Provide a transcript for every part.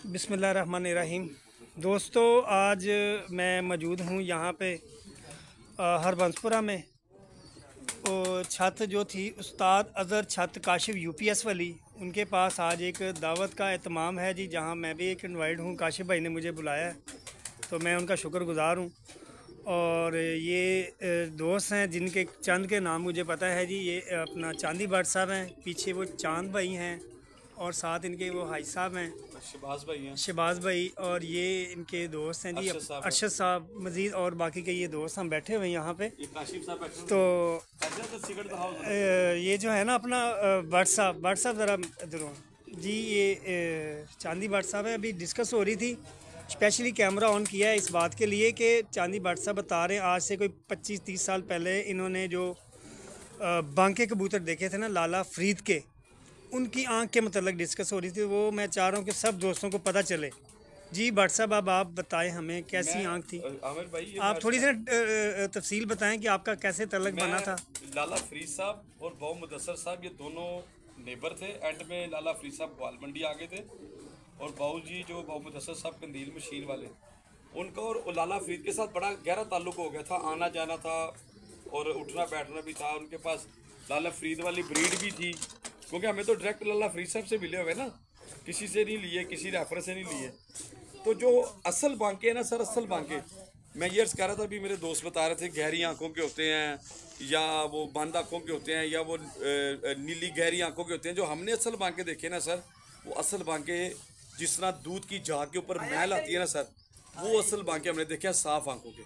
बिस्मिल्लाहिर्रहमानिर्रहीम। दोस्तों, आज मैं मौजूद हूँ यहाँ पे हरबंसपुरा में। और छत जो थी उस्ताद अज़हर छत काशिफ यूपीएस वाली, उनके पास आज एक दावत का एहतमाम है जी, जहाँ मैं भी एक इनवाइट हूँ। काशिफ भाई ने मुझे बुलाया है तो मैं उनका शुक्रगुज़ार हूँ। और ये दोस्त हैं जिनके चंद के नाम मुझे पता है जी। ये अपना चांदी भट्ट साहब हैं, पीछे वो चांद भाई हैं, और साथ इनके वो हाई साहब हैं, शहबाज भाई, और ये इनके दोस्त हैं जी अरशद साहब मजीद, और बाकी के ये दोस्त हम बैठे हुए हैं यहाँ पे। तो ये जो है ना अपना भट्ट साहब ज़रा इधर जी, ये चांदी भट्ट साहब है। अभी डिस्कस हो रही थी, स्पेशली कैमरा ऑन किया है इस बात के लिए कि चांदी भट्ट साहब बता रहे हैं आज से कोई 25-30 साल पहले इन्होंने जो बांके कबूतर देखे थे ना लाला फरीद के, उनकी आंख के मतलब डिस्कस हो रही थी। वो मैं चाह रहा हूँ कि सब दोस्तों को पता चले। जी भट्ट साहब, अब आप बताएं हमें कैसी आंख थी। आमिर भाई, आप थोड़ी सी तफसील बताएं कि आपका कैसे तल्लुक बना था। लाला फरीद साहब और बाऊ मुदस्सर साहब ये दोनों नेबर थे। एंड में लाला फरीद साहब ग्वाल मंडी आ गए थे, और बाऊ जी जो बाऊ मुदस्सर साहब कंदील मशीन वाले, उनका और लाला फरीद के साथ बड़ा गहरा ताल्लुक हो गया था। आना जाना था और उठना बैठना भी था। उनके पास लाला फरीद वाली ब्रीड भी थी, क्योंकि हमें तो डायरेक्ट लाला फरीद साहब से मिले हुए ना, किसी से नहीं लिए, किसी रेफरेंस से नहीं लिए। तो जो असल बांके हैं ना सर, असल बांके मैं ये अर्ज़ कर रहा था, अभी मेरे दोस्त बता रहे थे गहरी आंखों के होते हैं, या वो बंद आंखों के होते हैं, या वो नीली गहरी आंखों के होते हैं। जो हमने असल बांके देखे ना सर, वो असल बांके जिस तरह दूध की झाग के ऊपर मैल आती है ना सर, वो असल बांके हमने देखे हैं साफ आंखों के,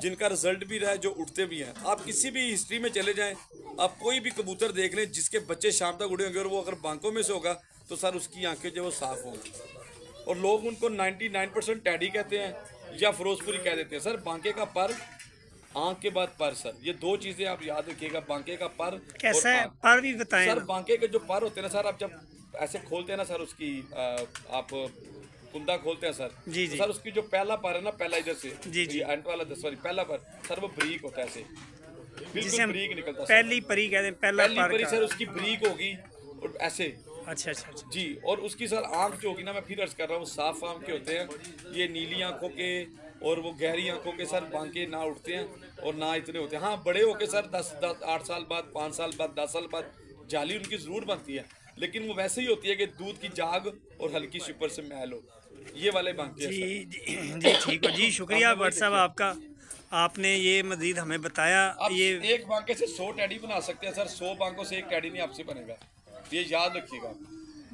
जिनका रिजल्ट भी रहा है, जो उठते भी हैं। आप किसी भी हिस्ट्री में चले जाएं, आप कोई भी कबूतर देख लें जिसके बच्चे शाम तक उड़े होंगे और वो अगर बांकों में से होगा तो सर उसकी आंखें जो वो साफ होंगी। और लोग उनको 99% टैडी कहते हैं या फिरोजपुरी कह देते हैं। सर बांके का पर, आंख के बाद पर, सर ये दो चीज़ें आप याद रखिएगा। बांके का पर कैसा है, पर भी बताएं सर। बांके के जो पर होते हैं ना सर, आप जब ऐसे खोलते हैं ना सर, उसकी आप कुंदा खोलते हैं सर जी जी, तो सर उसकी जो पहला पर है ना, पहला इधर से जी जी, एंड वाला सॉरी पहला पर सर, वो ब्रीक होता है ऐसे, बिल्कुल ब्रीक निकलता है। पहली परी कहते हैं, पहली परी सर उसकी ब्रीक होगी और ऐसे। अच्छा अच्छा अच्छा जी, और उसकी सर आंख जो होगी ना, मैं फिर अर्ज कर रहा हूँ, साफ आंख के होते हैं। ये नीली आंखों के और वो गहरी आंखों के सर बांके ना उठते हैं और ना इतने होते हैं। हाँ, बड़े होके सर 8 साल बाद, 5 साल बाद, 10 साल बाद जाली उनकी ज़रूर बनती है, लेकिन वो वैसे ही होती है कि दूध की जाग और हल्की सी ऊपर से मैल हो, ये वाले बांके। जी जी ठीक हो जी, शुक्रिया भट्ट साहब आपका, आपने ये मजीद हमें बताया। ये एक बांके से 100 टैडी बना सकते हैं सर, 100 बांकों से एक टैडी नहीं आपसे बनेगा, ये याद रखिएगा।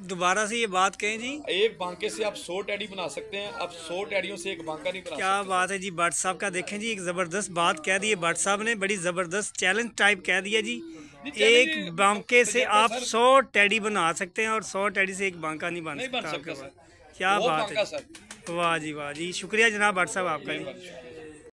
दोबारा से ये बात कहें जी। एक बांके से आप 100 टैडी बना सकते हैं, आप 100 टैडियों से एक बांका नहीं बना क्या सकते। बात है जी भट्ट साहब का। देखें जी, एक ज़बरदस्त बात कह दी है भट्ट साहब ने, बड़ी ज़बरदस्त चैलेंज टाइप कह दिया जी। एक बांके से आप 100 टैडी बना सकते हैं और 100 टैडी से एक बांका नहीं बन सकता। सर। क्या वो बात है, सर। वाह जी वाह जी, शुक्रिया जनाब भट्ट साहब आपका जी।